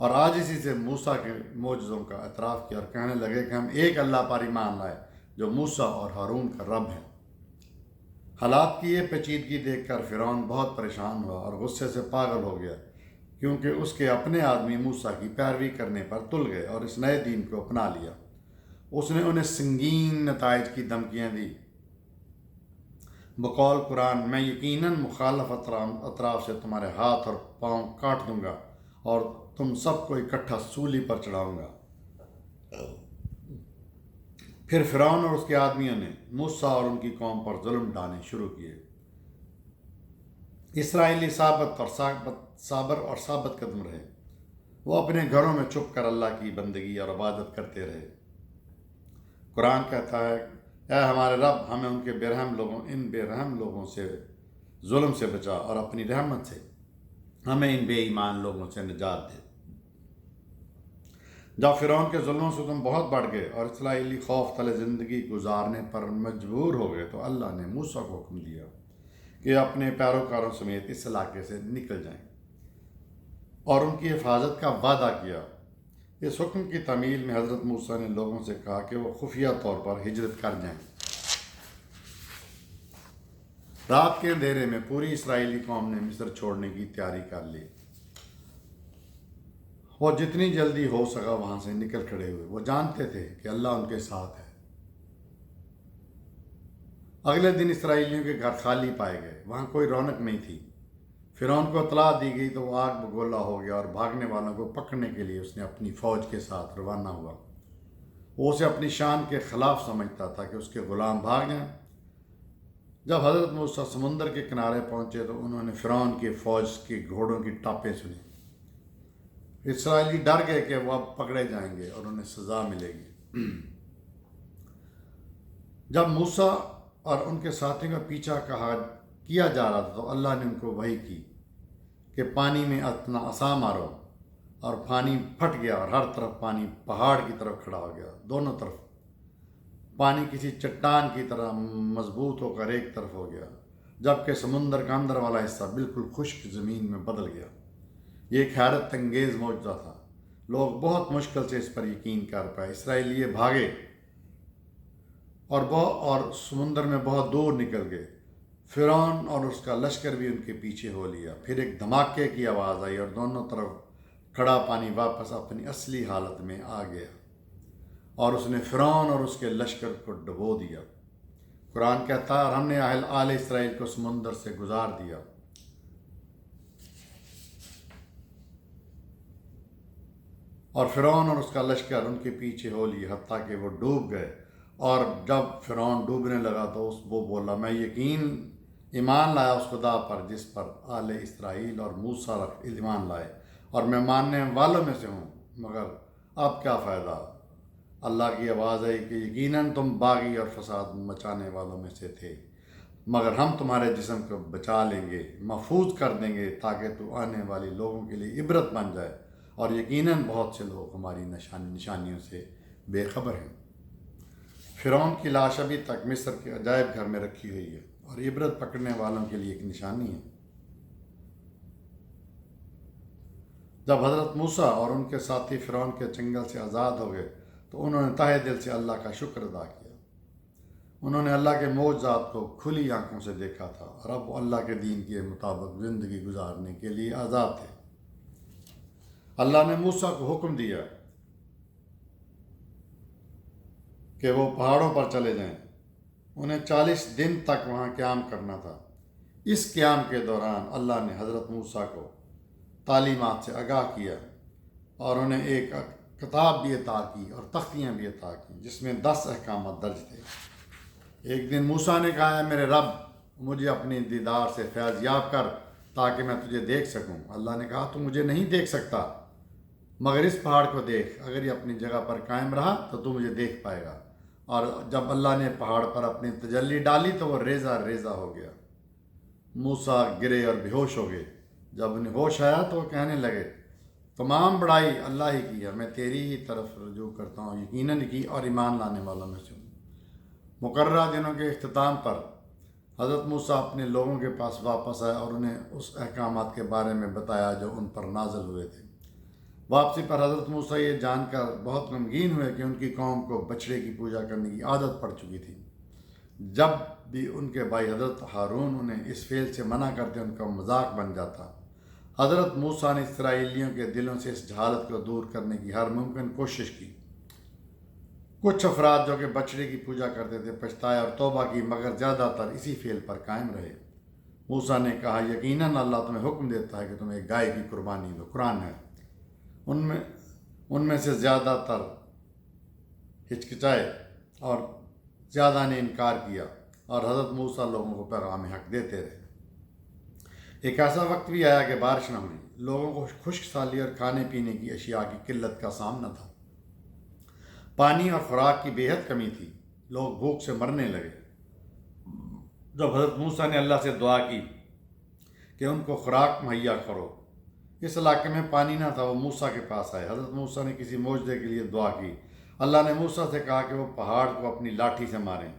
اور آج اسی سے موسیٰ کے معجزوں کا اعتراف کیا اور کہنے لگے کہ ہم ایک اللہ پر ایمان لائے جو موسیٰ اور ہارون کا رب ہے۔ حالات کی یہ پیچیدگی دیکھ کر فرعون بہت پریشان ہوا اور غصے سے پاگل ہو گیا، کیونکہ اس کے اپنے آدمی موسیٰ کی پیروی کرنے پر تل گئے اور اس نئے دین کو اپنا لیا۔ اس نے انہیں سنگین نتائج کی دھمکیاں دی، بقول قرآن میں یقیناً مخالف اطراف سے تمہارے ہاتھ اور پاؤں کاٹ دوں گا اور تم سب کو اکٹھا سولی پر چڑھاؤں گا۔ پھر فرعون اور اس کے آدمیوں نے موسیٰ اور ان کی قوم پر ظلم ڈھانے شروع کیے۔ اسرائیلی صابر اور ثابت قدم رہے، وہ اپنے گھروں میں چھپ کر اللہ کی بندگی اور عبادت کرتے رہے۔ قرآن کہتا ہے، اے ہمارے رب، ہمیں ان بے رحم لوگوں سے ظلم سے بچا اور اپنی رحمت سے ہمیں ان بے ایمان لوگوں سے نجات دے۔ جب فرعون کے ظلموں سے تم بہت بڑھ گئے اور اسرائیلی خوف تلے زندگی گزارنے پر مجبور ہو گئے تو اللہ نے موسیٰ کو حکم دیا کہ اپنے پیروکاروں سمیت اس علاقے سے نکل جائیں اور ان کی حفاظت کا وعدہ کیا۔ اس حکم کی تعمیل میں حضرت موسیٰ نے لوگوں سے کہا کہ وہ خفیہ طور پر ہجرت کر جائیں۔ رات کے اندھیرے میں پوری اسرائیلی قوم نے مصر چھوڑنے کی تیاری کر لی۔ وہ جتنی جلدی ہو سکا وہاں سے نکل کھڑے ہوئے۔ وہ جانتے تھے کہ اللہ ان کے ساتھ ہے۔ اگلے دن اسرائیلیوں کے گھر خالی پائے گئے، وہاں کوئی رونق نہیں تھی۔ فرعون کو اطلاع دی گئی تو وہ آگ بگولا ہو گیا اور بھاگنے والوں کو پکڑنے کے لیے اس نے اپنی فوج کے ساتھ روانہ ہوا۔ وہ اسے اپنی شان کے خلاف سمجھتا تھا کہ اس کے غلام بھاگ جائیں۔ جب حضرت موسیٰ سمندر کے کنارے پہنچے تو انہوں نے فرعون کی فوج کے گھوڑوں کی ٹاپیں سنی۔ اسرائیلی ڈر گئے کہ وہ اب پکڑے جائیں گے اور انہیں سزا ملے گی۔ جب موسیٰ اور ان کے ساتھیوں کا پیچھا کیا جا رہا تھا تو اللہ نے ان کو وحی کی کہ پانی میں اپنا عصا مارو، اور پانی پھٹ گیا اور ہر طرف پانی پہاڑ کی طرف کھڑا ہو گیا۔ دونوں طرف پانی کسی چٹان کی طرح مضبوط ہو کر ایک طرف ہو گیا، جبکہ سمندر کا اندر والا حصہ بالکل خشک زمین میں بدل گیا۔ یہ ایک حیرت انگیز معجزہ تھا۔ لوگ بہت مشکل سے اس پر یقین کر پائے۔ اسرائیلی بھاگے اور سمندر میں بہت دور نکل گئے۔ فرعون اور اس کا لشکر بھی ان کے پیچھے ہو لیا۔ پھر ایک دھماکے کی آواز آئی اور دونوں طرف کھڑا پانی واپس اپنی اصلی حالت میں آ گیا اور اس نے فرعون اور اس کے لشکر کو ڈبو دیا۔ قرآن کہتا ہے، اور ہم نے آل اسرائیل کو سمندر سے گزار دیا۔ اور فرعون اور اس کا لشکر ان کے پیچھے ہو لیے حتیٰ کہ وہ ڈوب گئے۔ اور جب فرعون ڈوبنے لگا تو وہ بولا، میں ایمان لایا اس خدا پر جس پر آل اسرائیل اور موسیٰ ایمان لائے، اور میں ماننے والوں میں سے ہوں، مگر اب کیا فائدہ؟ اللہ کی آواز آئی کہ یقیناً تم باغی اور فساد مچانے والوں میں سے تھے، مگر ہم تمہارے جسم کو بچا لیں گے، محفوظ کر دیں گے تاکہ تو آنے والی لوگوں کے لیے عبرت بن جائے، اور یقیناً بہت سے لوگ ہماری نشانیوں سے بے خبر ہیں۔ فرعون کی لاش ابھی تک مصر کے عجائب گھر میں رکھی ہوئی ہے اور عبرت پکڑنے والوں کے لیے ایک نشانی ہے۔ جب حضرت موسیٰ اور ان کے ساتھی فرعون کے چنگل سے آزاد ہو گئے تو انہوں نے تہہ دل سے اللہ کا شکر ادا کیا۔ انہوں نے اللہ کے معجزات کو کھلی آنکھوں سے دیکھا تھا اور اب وہ اللہ کے دین کے مطابق زندگی گزارنے کے لیے آزاد تھے۔ اللہ نے موسیٰ کو حکم دیا کہ وہ پہاڑوں پر چلے جائیں۔ انہیں 40 دن تک وہاں قیام کرنا تھا۔ اس قیام کے دوران اللہ نے حضرت موسیٰ کو تعلیمات سے آگاہ کیا اور انہیں ایک کتاب بھی عطا کی اور تختیاں بھی عطا کی جس میں 10 احکامات درج تھے۔ ایک دن موسیٰ نے کہا، میرے رب، مجھے اپنی دیدار سے فیض یاب کر تاکہ میں تجھے دیکھ سکوں۔ اللہ نے کہا، تو مجھے نہیں دیکھ سکتا، مگر اس پہاڑ کو دیکھ، اگر یہ اپنی جگہ پر قائم رہا تو مجھے دیکھ پائے گا۔ اور جب اللہ نے پہاڑ پر اپنی تجلی ڈالی تو وہ ریزہ ریزہ ہو گیا۔ موسیٰ گرے اور بے ہوش ہو گئے۔ جب انہیں ہوش آیا تو وہ کہنے لگے، تمام بڑائی اللہ ہی کی ہے، میں تیری ہی طرف رجوع کرتا ہوں، یقیناً کی اور ایمان لانے والوں میں سے ہوں۔ مقررہ دنوں کے اختتام پر حضرت موسیٰ اپنے لوگوں کے پاس واپس آئے اور انہیں اس احکامات کے بارے میں بتایا جو ان پر نازل ہوئے تھے۔ واپسی پر حضرت موسیٰ یہ جان کر بہت غمگین ہوئے کہ ان کی قوم کو بچڑے کی پوجا کرنے کی عادت پڑ چکی تھی۔ جب بھی ان کے بھائی حضرت ہارون انہیں اس فعل سے منع کرتے ان کا مذاق بن جاتا۔ حضرت موسیٰ نے اسرائیلیوں کے دلوں سے اس جہالت کو دور کرنے کی ہر ممکن کوشش کی۔ کچھ افراد جو کہ بچڑے کی پوجا کرتے تھے پچھتائے اور توبہ کی، مگر زیادہ تر اسی فعل پر قائم رہے۔ موسیٰ نے کہا، یقیناً اللہ تمہیں حکم دیتا ہے کہ تم ایک گائے کی قربانی دو۔ قرآن ہے۔ ان میں سے زیادہ تر ہچکچائے اور زیادہ نے انکار کیا، اور حضرت موسیٰ لوگوں کو پیغام حق دیتے رہے۔ ایک ایسا وقت بھی آیا کہ بارش نہ ہوئی، لوگوں کو خشک سالی اور کھانے پینے کی اشیاء کی قلت کا سامنا تھا۔ پانی اور خوراک کی بے حد کمی تھی، لوگ بھوک سے مرنے لگے۔ جب حضرت موسیٰ نے اللہ سے دعا کی کہ ان کو خوراک مہیا کرو، اس علاقے میں پانی نہ تھا، وہ موسیٰ کے پاس آئے۔ حضرت موسیٰ نے کسی معجزے کے لیے دعا کی۔ اللہ نے موسیٰ سے کہا کہ وہ پہاڑ کو اپنی لاٹھی سے ماریں۔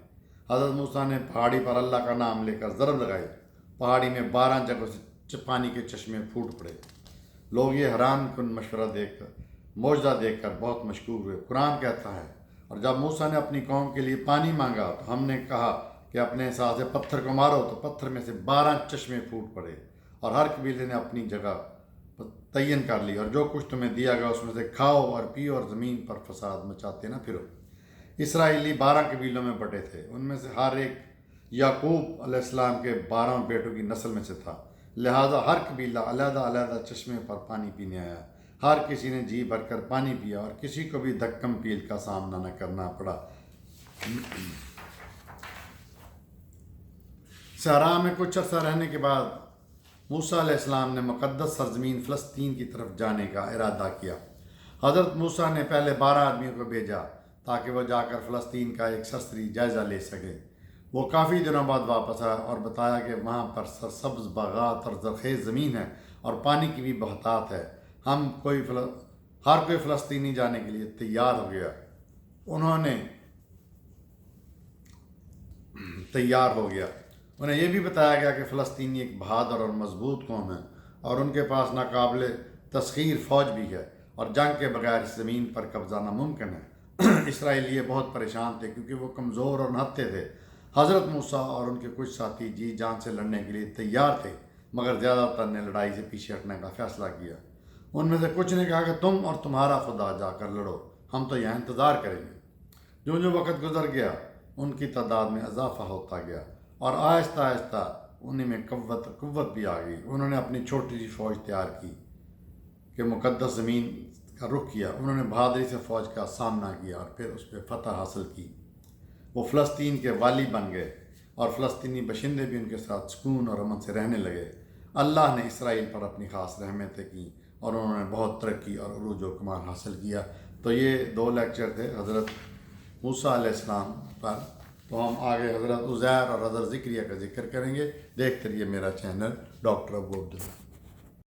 حضرت موسیٰ نے پہاڑی پر اللہ کا نام لے کر ضرب لگائی، پہاڑی میں 12 جگہوں سے پانی کے چشمے پھوٹ پڑے۔ لوگ یہ حیران کن معجزہ دیکھ کر بہت مشکور ہوئے۔ قرآن کہتا ہے، اور جب موسیٰ نے اپنی قوم کے لیے پانی مانگا تو ہم نے کہا کہ اپنے ساتھ سے پتھر کو مارو، تو پتھر میں سے 12 چشمے پھوٹ پڑے، اور ہر قبیلے نے اپنی جگہ تعین کر لی، اور جو کچھ تمہیں دیا گیا اس میں سے کھاؤ اور پیو، اور زمین پر فساد مچاتے نہ پھرو۔ اسرائیلی 12 قبیلوں میں بٹے تھے، ان میں سے ہر ایک یعقوب علیہ السلام کے 12 بیٹوں کی نسل میں سے تھا، لہذا ہر قبیلہ علیحدہ علیحدہ چشمے پر پانی پینے آیا۔ ہر کسی نے جی بھر کر پانی پیا، اور کسی کو بھی دھکم پیل کا سامنا نہ کرنا پڑا۔ صحرا میں کچھ عرصہ رہنے کے بعد موسیٰ علیہ السلام نے مقدس سرزمین فلسطین کی طرف جانے کا ارادہ کیا۔ حضرت موسیٰ نے پہلے 12 آدمیوں کو بھیجا تاکہ وہ جا کر فلسطین کا ایک سرسری جائزہ لے سکے۔ وہ کافی دنوں بعد واپس آیا اور بتایا کہ وہاں پر سرسبز باغات اور زرخیز زمین ہے، اور پانی کی بھی بہتات ہے۔ ہر کوئی فلسطینی جانے کے لیے تیار ہو گیا۔ انہیں یہ بھی بتایا گیا کہ فلسطینی ایک بہادر اور مضبوط قوم ہے، اور ان کے پاس ناقابل تسخیر فوج بھی ہے، اور جنگ کے بغیر اس زمین پر قبضہ ناممکن ہے۔ اسرائیلی بہت پریشان تھے کیونکہ وہ کمزور اور نہتے تھے۔ حضرت موسیٰ اور ان کے کچھ ساتھی جی جان سے لڑنے کے لیے تیار تھے، مگر زیادہ تر نے لڑائی سے پیچھے ہٹنے کا فیصلہ کیا۔ ان میں سے کچھ نے کہا کہ تم اور تمہارا خدا جا کر لڑو، ہم تو یہاں انتظار کریں گے۔ جو وقت گزر گیا ان کی تعداد میں اضافہ ہوتا گیا، اور آہستہ آہستہ انہیں میں قوت بھی آ گئی۔ انہوں نے اپنی چھوٹی سی فوج تیار کی کہ مقدس زمین کا رخ کیا۔ انہوں نے بہادری سے فوج کا سامنا کیا اور پھر اس پہ فتح حاصل کی۔ وہ فلسطین کے والی بن گئے، اور فلسطینی باشندے بھی ان کے ساتھ سکون اور امن سے رہنے لگے۔ اللہ نے اسرائیل پر اپنی خاص رحمتیں کی، اور انہوں نے بہت ترقی اور عروج و کمال حاصل کیا۔ تو یہ 2 لیکچر تھے حضرت موسیٰ علیہ السلام پر۔ تو ہم آگے حضرت عزیر اور حضرت زکریا کا ذکر کریں گے۔ دیکھتے رہیے میرا چینل ڈاکٹر ابو عبداللہ۔